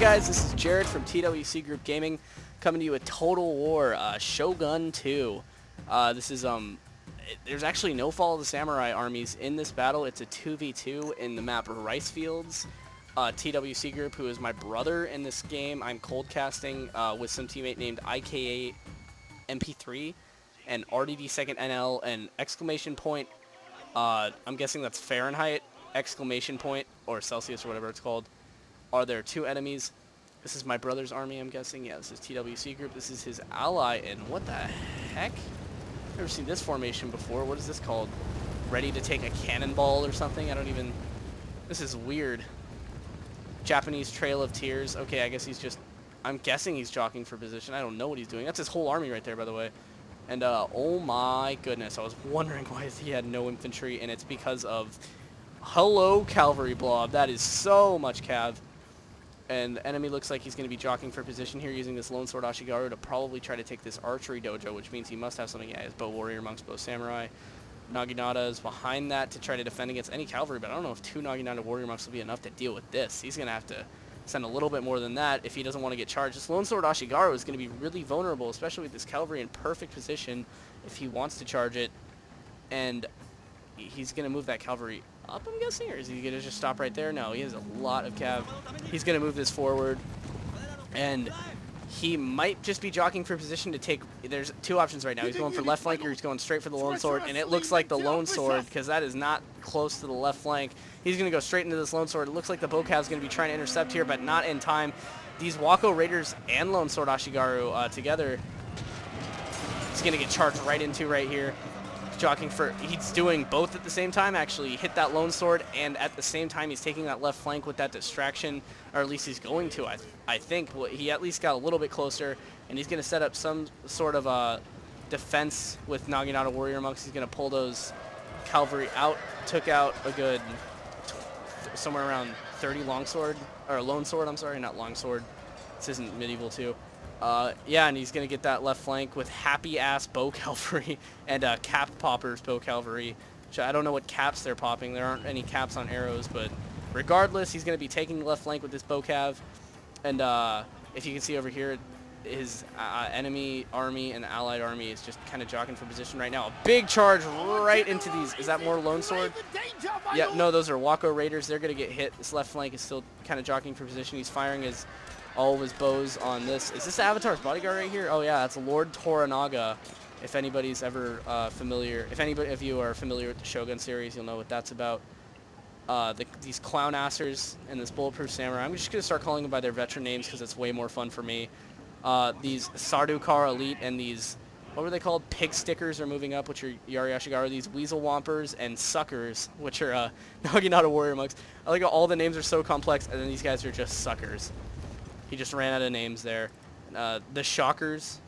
guys, this is Jared from TWC Group Gaming, coming to you with Total War, Shogun 2. This is, there's actually no Fall of the Samurai armies in this battle. It's a 2v2 in the map Rice Fields. TWC Group, who is my brother in this game, I'm cold casting with some teammate named IKA MP3 and RDD second NL and exclamation point. I'm guessing that's Fahrenheit, exclamation point, or Celsius or whatever it's called. Are there two enemies? This is my brother's army, I'm guessing. Yeah, this is TWC Group. This is his ally, and what the heck? Never seen this formation before. What is this called? Ready to take a cannonball or something? I don't even... This is weird. Japanese Trail of Tears. Okay, I guess he's just... I'm guessing he's jockeying for position. I don't know what he's doing. That's his whole army right there, by the way. And, oh my goodness. I was wondering why he had no infantry, and it's because of... Hello, Cavalry Blob. That is so much cav. And the enemy looks like he's going to be jockeying for position here, using this Lone Sword Ashigaru to probably try to take this archery dojo, which means he must have something. Yeah, his bow warrior, monks, bow samurai. Naginata is behind that to try to defend against any cavalry, but I don't know if two Naginata warrior monks will be enough to deal with this. He's going to have to send a little bit more than that if he doesn't want to get charged. This Lone Sword Ashigaru is going to be really vulnerable, especially with this cavalry in perfect position if he wants to charge it. And he's going to move that cavalry up, I'm guessing, or is he going to just stop right there? No, he has a lot of cav. He's going to move this forward, and he might just be jockeying for position to take... There's two options right now. He's going for left flank, or he's going straight for the Lone Sword, and it looks like the Lone Sword, because that is not close to the left flank. He's going to go straight into this Lone Sword. It looks like the Bocav's going to be trying to intercept here, but not in time. These Wako Raiders and Lone Sword Ashigaru together, he's going to get charged right into right here. Jockeying for... He's doing both at the same time, actually. He hit that Lone Sword, and at the same time, he's taking that left flank with that distraction, or at least he's going to, I think. Well, he at least got a little bit closer, and he's going to set up some sort of defense with Naginata Warrior Monks. He's going to pull those cavalry out. Took out a good... somewhere around 30 longsword, or Lone Sword, I'm sorry, not longsword. This isn't medieval, too. Yeah, and he's going to get that left flank with happy-ass bow cavalry and cap poppers bow cavalry. Which I don't know what caps they're popping. There aren't any caps on arrows, but regardless, he's going to be taking the left flank with this bow cav. And if you can see over here, his enemy army and allied army is just kind of jockeying for position right now. A big charge right into these. Is that more Lone Sword? Yeah, no, those are Wako Raiders. They're going to get hit. This left flank is still kind of jockeying for position. He's firing all of his bows on this. Is this Avatar's bodyguard right here? Oh yeah, that's Lord Toranaga. If anybody's ever familiar, if anybody of you are familiar with the Shogun series, you'll know what that's about. These clown assers and this bulletproof samurai. I'm just gonna start calling them by their veteran names because it's way more fun for me. These Sardukar Elite and these, what were they called? Pig stickers are moving up, which are Yari Ashigaru. These Weasel Wompers and Suckers, which are Naginata Warrior Monks. I like how all the names are so complex, and then these guys are just suckers. He just ran out of names there. The Shockers,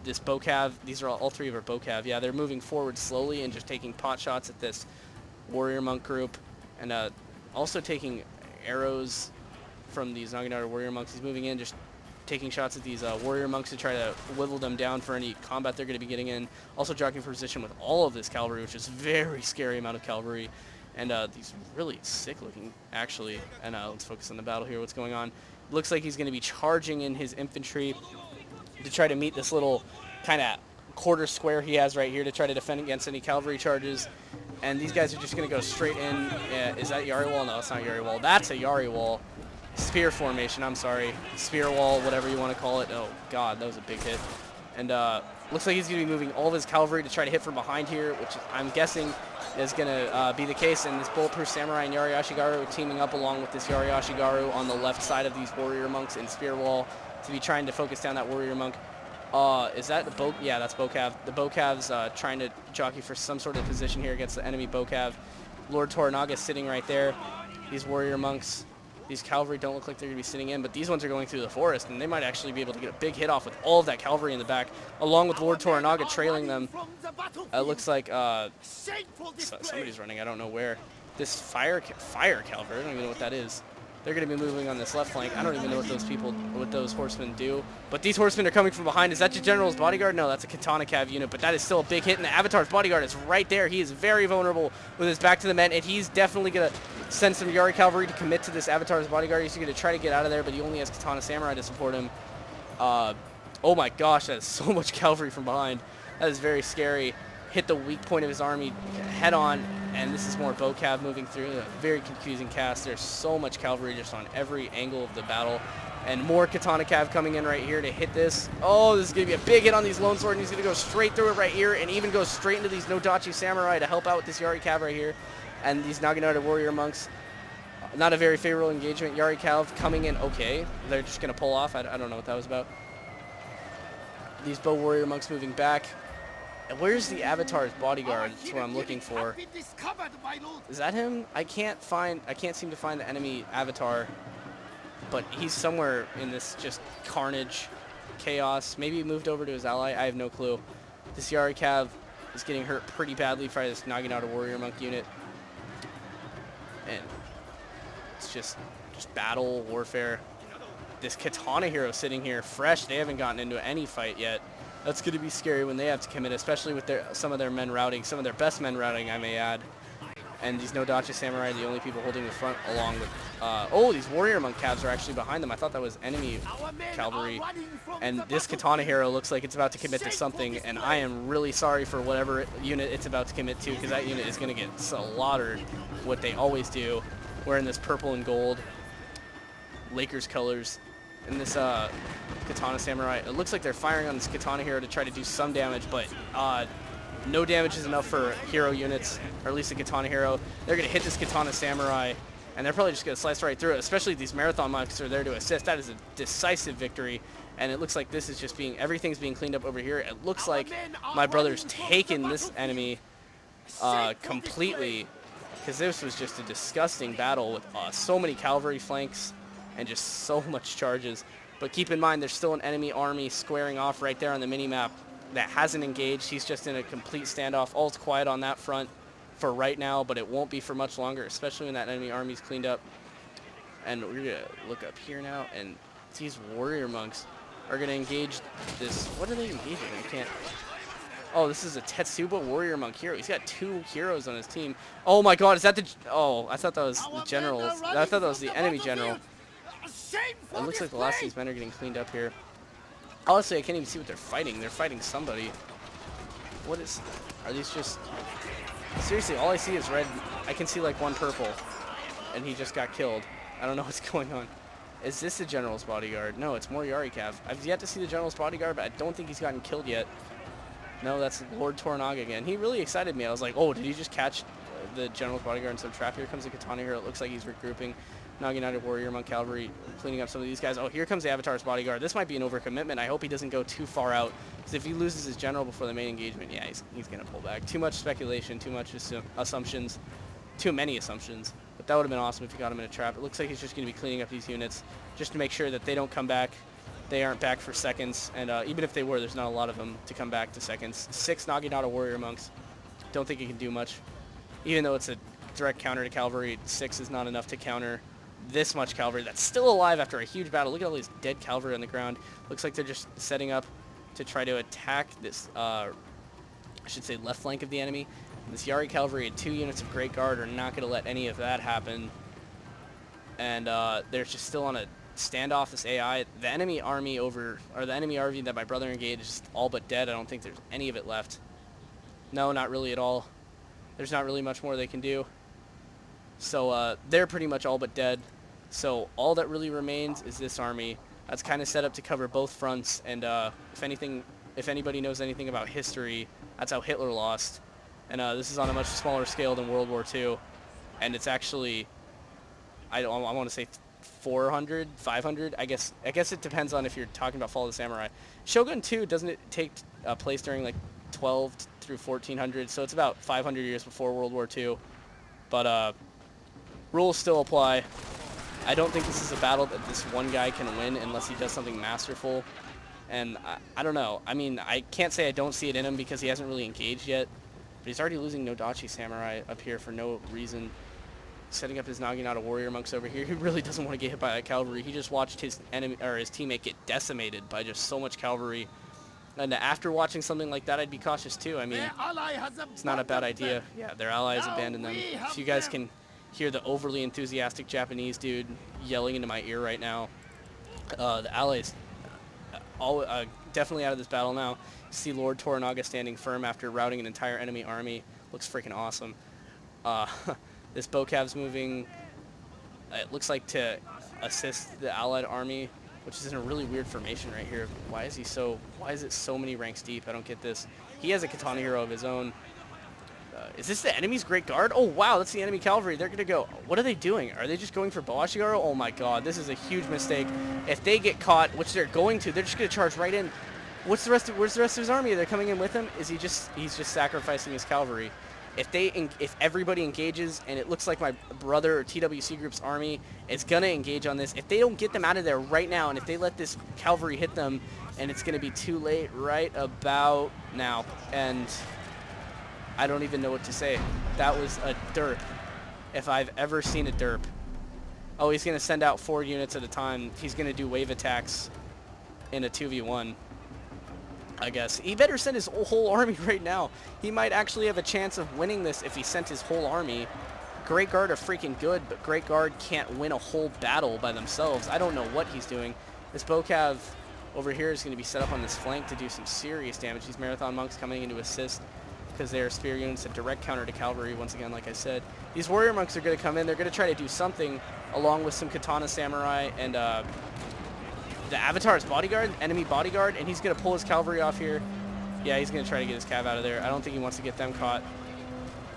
this Bocav, these are all three of our Bocav. Yeah, they're moving forward slowly and just taking pot shots at this Warrior Monk group. And also taking arrows from these Naginata Warrior Monks. He's moving in, just taking shots at these Warrior Monks to try to whittle them down for any combat they're going to be getting in. Also jockeying for position with all of this cavalry, which is a very scary amount of cavalry. And these really sick looking, actually. And let's focus on the battle here, what's going on. Looks like he's going to be charging in his infantry to try to meet this little kind of quarter square he has right here to try to defend against any cavalry charges. And these guys are just going to go straight in. Is that Yari Wall? No, it's not Yari Wall. That's a Yari Wall. Spear formation, I'm sorry. Spear wall, whatever you want to call it. Oh, God, that was a big hit. And looks like he's going to be moving all of his cavalry to try to hit from behind here, which I'm guessing is going to be the case. And this Bulletproof Samurai and Yari Ashigaru teaming up along with this Yari Ashigaru on the left side of these Warrior Monks in Spear Wall to be trying to focus down that Warrior Monk. Is that the Bo? Yeah, that's Bocav. The Bocav's trying to jockey for some sort of position here against the enemy Bocav. Lord Toranaga sitting right there. These Warrior Monks, these cavalry don't look like they're going to be sitting in, but these ones are going through the forest, and they might actually be able to get a big hit off with all of that cavalry in the back, along with Lord Toranaga trailing them. It looks like somebody's running, I don't know where. This fire cavalry, I don't even know what that is. They're going to be moving on this left flank. I don't even know what those horsemen do. But these horsemen are coming from behind. Is that your general's bodyguard? No, that's a Katana Cav unit, but that is still a big hit, and the Avatar's bodyguard is right there. He is very vulnerable with his back to the men, and he's definitely going to send some Yari Cavalry to commit to this Avatar's bodyguard. He's going to try to get out of there, but he only has Katana Samurai to support him. Oh my gosh, that is so much cavalry from behind. That is very scary. Hit the weak point of his army head on, and this is more bow cav moving through. A very confusing cast. There's so much cavalry just on every angle of the battle. And more Katana Cav coming in right here to hit this. Oh, this is going to be a big hit on these Lone Sword, and he's going to go straight through it right here, and even go straight into these Nodachi Samurai to help out with this Yari Cav right here. And these Naginata Warrior Monks. Not a very favorable engagement. Yari Cav coming in okay. They're just going to pull off. I don't know what that was about. These Bow Warrior Monks moving back. And where's the Avatar's bodyguard? That's what I'm looking for. Is that him? I can't seem to find the enemy Avatar. But he's somewhere in this just carnage, chaos. Maybe he moved over to his ally. I have no clue. This Yari Cav is getting hurt pretty badly by this Naginata Warrior Monk unit. And it's just battle, warfare. This Katana hero sitting here fresh. They haven't gotten into any fight yet. That's going to be scary when they have to commit, especially with some of their men routing, some of their best men routing, I may add. And these Nodachi Samurai are the only people holding the front, along with... oh, these Warrior Monk Cavs are actually behind them. I thought that was enemy cavalry. And this Katana hero looks like it's about to commit to something, and I am really sorry for whatever unit it's about to commit to, because that unit is going to get slaughtered, what they always do, wearing this purple and gold Lakers colors. And this Katana Samurai, it looks like they're firing on this Katana hero to try to do some damage, but no damage is enough for hero units, or at least a Katana hero. They're going to hit this Katana Samurai, and they're probably just going to slice right through it, especially these Marathon Monks are there to assist. That is a decisive victory, and it looks like this is just everything's being cleaned up over here. It looks like my brother's taken this enemy completely, because this was just a disgusting battle with so many cavalry flanks and just so much charges. But keep in mind, there's still an enemy army squaring off right there on the mini-map that hasn't engaged. He's just in a complete standoff. All's quiet on that front for right now, but it won't be for much longer, especially when that enemy army's cleaned up. And we're going to look up here now, and these Warrior Monks are going to engage this. What are they engaging? I can't. Oh, this is a Tetsuba Warrior Monk hero. He's got 2 heroes on his team. Oh my god, is that the... Oh, I thought that was the general. I thought that was the enemy general. It looks like the last of these men are getting cleaned up here. Honestly, I can't even see what they're fighting. They're fighting somebody. What is... Are these just... Seriously, all I see is red. I can see like one purple. And he just got killed. I don't know what's going on. Is this the General's bodyguard? No, it's more Yari Cav. I've yet to see the General's bodyguard, but I don't think he's gotten killed yet. No, that's Lord Toranaga again. He really excited me. I was like, oh, did he just catch the General's bodyguard in some trap? Here comes the Katana hero. It looks like he's regrouping. Naginata Warrior Monk Cavalry cleaning up some of these guys. Oh, here comes the Avatar's bodyguard. This might be an overcommitment. I hope he doesn't go too far out, because if he loses his general before the main engagement, yeah, he's going to pull back. Too much speculation, too much assumptions, too many assumptions. But that would have been awesome if he got him in a trap. It looks like he's just going to be cleaning up these units just to make sure that they don't come back. They aren't back for seconds, and even if they were, there's not a lot of them to come back to seconds. 6 Naginata Warrior Monks. Don't think he can do much. Even though it's a direct counter to cavalry, 6 is not enough to counter this much cavalry that's still alive after a huge battle. Look at all these dead cavalry on the ground. Looks like they're just setting up to try to attack this, I should say, left flank of the enemy. And this Yari cavalry and 2 units of Great Guard are not going to let any of that happen. And they're just still on a standoff, this AI. The enemy army the enemy army that my brother engaged is all but dead. I don't think there's any of it left. No, not really at all. There's not really much more they can do. So they're pretty much all but dead. So all that really remains is this army. That's kind of set up to cover both fronts. And if anybody knows anything about history, that's how Hitler lost. And this is on a much smaller scale than World War II. And it's actually, I want to say 400, 500. I guess it depends on if you're talking about Fall of the Samurai. Shogun 2 doesn't it take place during like 12 through 1400, so it's about 500 years before World War II. But rules still apply. I don't think this is a battle that this one guy can win unless he does something masterful. And I don't know. I mean, I can't say I don't see it in him because he hasn't really engaged yet. But he's already losing Nodachi Samurai up here for no reason. Setting up his Naginata Warrior Monks over here. He really doesn't want to get hit by that cavalry. He just watched his enemy or his teammate get decimated by just so much cavalry. And after watching something like that, I'd be cautious too. I mean, it's not a bad idea. Yeah, their allies abandoned them. If you guys can hear the overly enthusiastic Japanese dude yelling into my ear right now. The allies definitely out of this battle now. See Lord Toranaga standing firm after routing an entire enemy army. Looks freaking awesome. This Bocav's moving, it looks like, to assist the allied army, which is in a really weird formation right here. Why is it so many ranks deep? I don't get this. He has a katana hero of his own. Is this the enemy's Great Guard? Oh, wow, that's the enemy cavalry. They're going to go. What are they doing? Are they just going for Bawashigaru? Oh, my God. This is a huge mistake. If they get caught, which they're going to, they're just going to charge right in. Where's the rest of his army? Are they coming in with him? He's just sacrificing his cavalry. If everybody engages, and it looks like my brother or TWC Group's army is going to engage on this, if they don't get them out of there right now, and if they let this cavalry hit them, and it's going to be too late right about now. And I don't even know what to say. That was a derp, if I've ever seen a derp. Oh, he's going to send out 4 units at a time. He's going to do wave attacks in a 2v1, I guess. He better send his whole army right now. He might actually have a chance of winning this if he sent his whole army. Great Guard are freaking good, but Great Guard can't win a whole battle by themselves. I don't know what he's doing. This Bocav over here is going to be set up on this flank to do some serious damage. These Marathon Monks coming in to assist, because they are spear units, a direct counter to cavalry, once again, like I said. These warrior monks are going to come in. They're going to try to do something along with some katana samurai and the Avatar's bodyguard, enemy bodyguard, and he's going to pull his cavalry off here. Yeah, he's going to try to get his cav out of there. I don't think he wants to get them caught.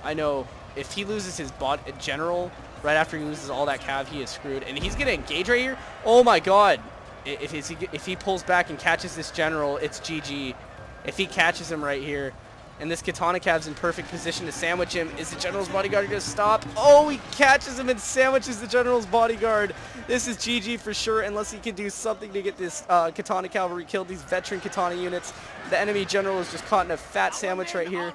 I know if he loses his general right after he loses all that cav, he is screwed. And he's going to engage right here. Oh, my God. If he pulls back and catches this general, it's GG. If he catches him right here, and this Katana Cav's in perfect position to sandwich him. Is the General's Bodyguard going to stop? Oh, he catches him and sandwiches the General's Bodyguard. This is GG for sure, unless he can do something to get this Katana Cavalry killed, these veteran Katana units. The enemy General is just caught in a fat sandwich right here.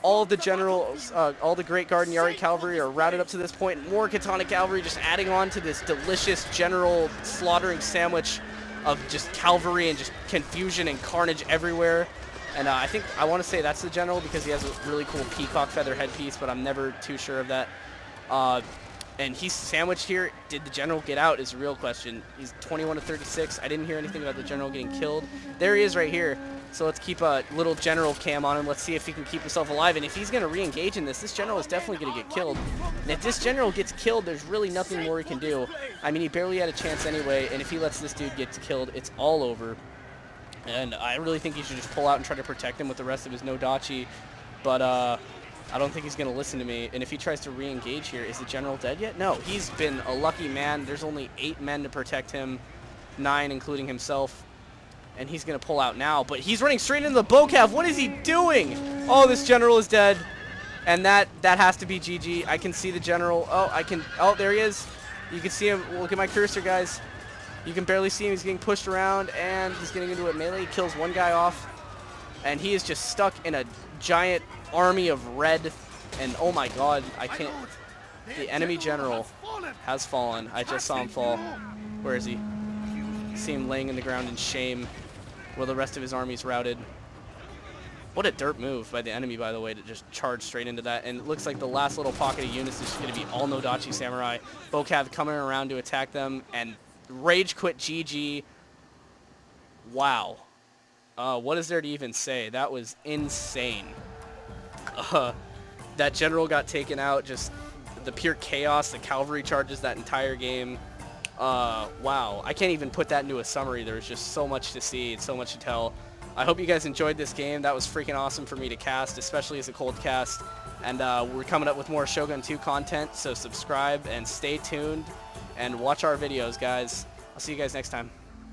All of the Generals, all the Great Guard and Yari Cavalry are routed up to this point. More Katana Cavalry just adding on to this delicious General slaughtering sandwich of just cavalry and just confusion and carnage everywhere. And I want to say that's the general because he has a really cool peacock feather headpiece, but I'm never too sure of that. And he's sandwiched here. Did the general get out is a real question. He's 21 to 36. I didn't hear anything about the general getting killed. There he is right here. So let's keep a little general cam on him. Let's see if he can keep himself alive. And if he's going to re-engage in this general is definitely going to get killed. And if this general gets killed, there's really nothing more he can do. I mean, he barely had a chance anyway. And if he lets this dude get killed, it's all over. And I really think he should just pull out and try to protect him with the rest of his Nodachi. But I don't think he's going to listen to me. And if he tries to re-engage here, is the general dead yet? No, he's been a lucky man. There's only 8 men to protect him, 9 including himself. And he's going to pull out now. But he's running straight into the Bocav. What is he doing? Oh, this general is dead. And that has to be GG. I can see the general. Oh, there he is. You can see him. Look at my cursor, guys. You can barely see him. He's getting pushed around, and he's getting into a melee. He kills one guy off, and he is just stuck in a giant army of red. And oh my God, I can't. The enemy general has fallen. I just saw him fall. Where is he? You see him laying in the ground in shame, while the rest of his army's routed. What a dirt move by the enemy, by the way, to just charge straight into that. And it looks like the last little pocket of units is just going to be all Nodachi Samurai. Bocav coming around to attack them, and rage quit GG. Wow. What is there to even say? That was insane. That general got taken out. Just the pure chaos. The cavalry charges that entire game. Wow. I can't even put that into a summary. There's just so much to see and so much to tell. I hope you guys enjoyed this game. That was freaking awesome for me to cast, especially as a cold cast. And we're coming up with more Shogun 2 content, so subscribe and stay tuned and watch our videos, guys. I'll see you guys next time.